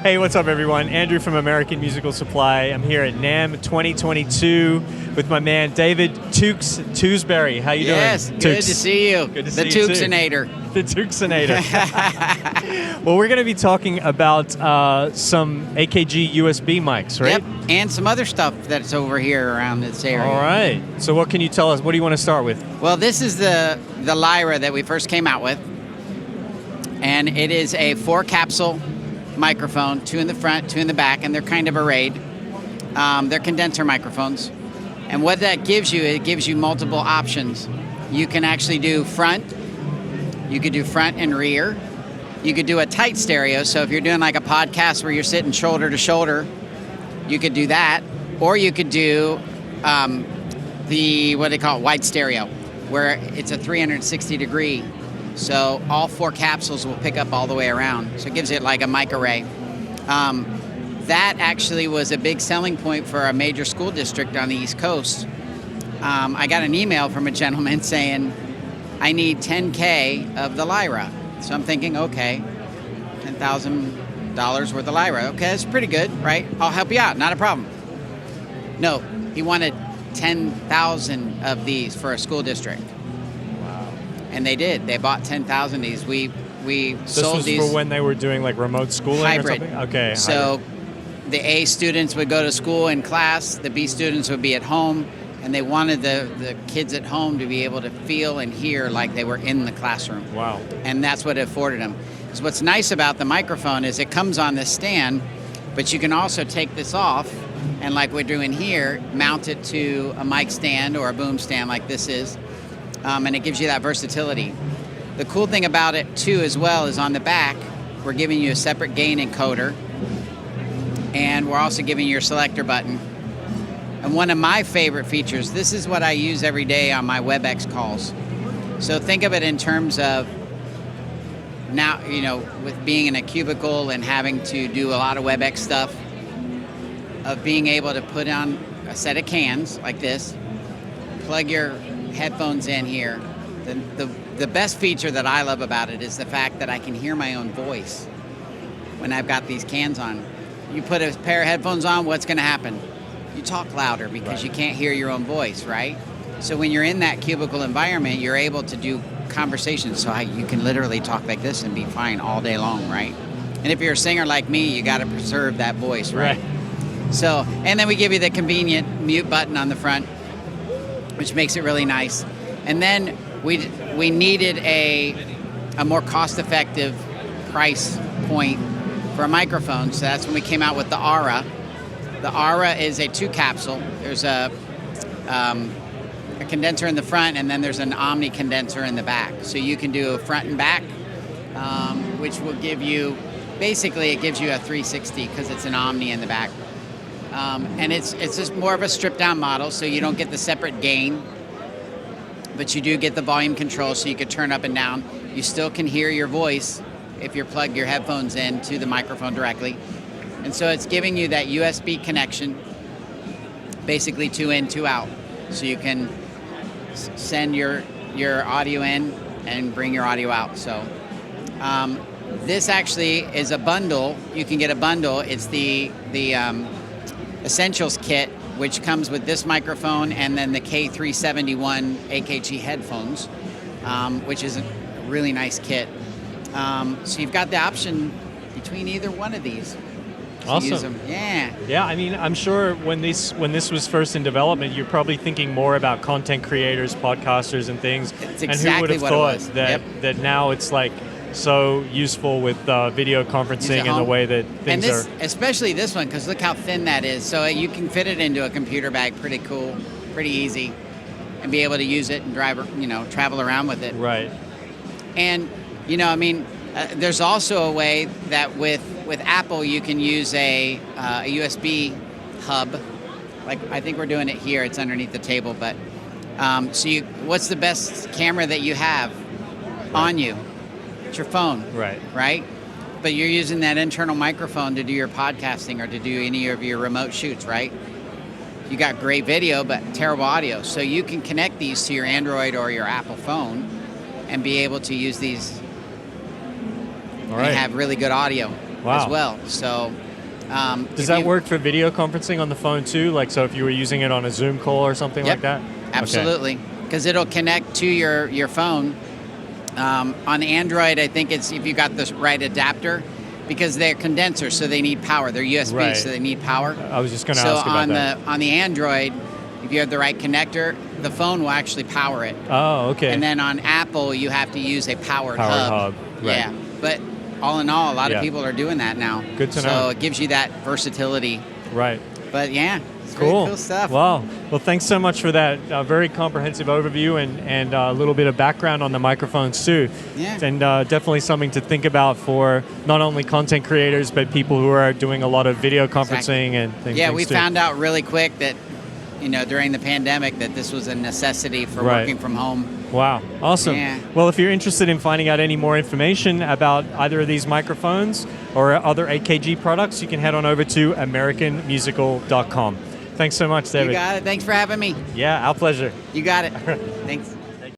Hey, what's up, everyone? Andrew from American Musical Supply. I'm here at NAMM 2022 with my man David Tukes Tewsbury. How you doing? Yes, good to see you. Good to see the you Tukesinator. The Tukesinator. Well, we're going to be talking about some AKG USB mics, right? Yep, and some other stuff that's over here around this area. All right. So what can you tell us? What do you want to start with? Well, this is the Lyra that we first came out with. And it is a 4-capsule microphone, 2 in the front, 2 in the back, and they're kind of arrayed. They're condenser microphones. And what that gives you, it gives you multiple options. You can actually do front. You could do front and rear. You could do a tight stereo. So if you're doing like a podcast where you're sitting shoulder to shoulder, you could do that. Or you could do what they call it, wide stereo, where it's a 360 degree. So all 4 capsules will pick up all the way around. So it gives it like a mic array. That actually was a big selling point for a major school district on the East Coast. I got an email from a gentleman saying, I need 10K of the Lyra. So I'm thinking, okay, $10,000 worth of Lyra. Okay, that's pretty good, right? I'll help you out, not a problem. No, he wanted 10,000 of these for a school district. And they did. They bought 10,000 of these. We sold these. This was for when they were doing like remote schooling hybrid. Or something? Okay. So hybrid. The A students would go to school in class. The B students would be at home. And they wanted the kids at home to be able to feel and hear like they were in the classroom. Wow. And that's what it afforded them. So what's nice about the microphone is it comes on this stand, but you can also take this off and like we're doing here, mount it to a mic stand or a boom stand like this is. And it gives you that versatility. The cool thing about it too as well is on the back, we're giving you a separate gain encoder, and we're also giving you your selector button. And one of my favorite features, this is what I use every day on my WebEx calls. So think of it in terms of now, you know, with being in a cubicle and having to do a lot of WebEx stuff, of being able to put on a set of cans like this, plug your headphones in here. The best feature that I love about it is the fact that I can hear my own voice when I've got these cans on. You put a pair of headphones on, what's going to happen? You talk louder because you can't hear your own voice, right? So when you're in that cubicle environment, you're able to do conversations. So you can literally talk like this and be fine all day long, right? And if you're a singer like me, you got to preserve that voice, right? So, and then we give you the convenient mute button on the front, which makes it really nice. And then we needed a more cost-effective price point for a microphone, so that's when we came out with the Ara. The Ara is a 2-capsule. There's a condenser in the front, and then there's an omni condenser in the back. So you can do a front and back, which will give you, basically it gives you a 360 because it's an omni in the back. And it's just more of a stripped-down model, so you don't get the separate gain, but you do get the volume control, so you can turn up and down. You still can hear your voice if you plug your headphones in to the microphone directly. And so it's giving you that USB connection, basically 2 in, 2 out. So you can send your audio in and bring your audio out. So this actually is a bundle. You can get a bundle. It's the Essentials kit, which comes with this microphone and then the K371 AKG headphones, which is a really nice kit. So you've got the option between either one of these. Awesome. Use them. Yeah. Yeah, I mean, I'm sure when this was first in development, you're probably thinking more about content creators, podcasters, and things. It's exactly and who would have what thought it was. that now it's like so useful with video conferencing and the way that things are. Especially this one, because look how thin that is. So you can fit it into a computer bag pretty cool, pretty easy, and be able to use it and travel around with it. Right. And, I mean, there's also a way that with Apple you can use a USB hub. Like I think we're doing it here. It's underneath the table. But so what's the best camera that you have on you? It's your phone. Right? But you're using that internal microphone to do your podcasting or to do any of your remote shoots, right? You got great video, but terrible audio. So you can connect these to your Android or your Apple phone and be able to use these and have really good audio. Wow. as well. So does that work for video conferencing on the phone too? Like, so if you were using it on a Zoom call or something like that? Absolutely, because it'll connect to your phone. On Android, I think it's if you got the right adapter, because they're condensers, so they need power. They're USB, Right. so they need power. I was just going to ask about that. So on the Android, if you have the right connector, the phone will actually power it. Oh, okay. And then on Apple, you have to use a powered hub. Right. Yeah, but all in all, a lot Yeah. of people are doing that now. Good to know. So it gives you that versatility. Right. But yeah, it's Cool. really cool stuff. Wow. Well, thanks so much for that very comprehensive overview and a little bit of background on the microphones too. Yeah. And definitely something to think about for not only content creators, but people who are doing a lot of video conferencing and things. Yeah, we too. found out really quick that, during the pandemic, that this was a necessity for Right. working from home. Wow, awesome. Yeah. Well, if you're interested in finding out any more information about either of these microphones or other AKG products, you can head on over to americanmusical.com. Thanks so much, David. You got it. Thanks for having me. Yeah, our pleasure. You got it. Thanks.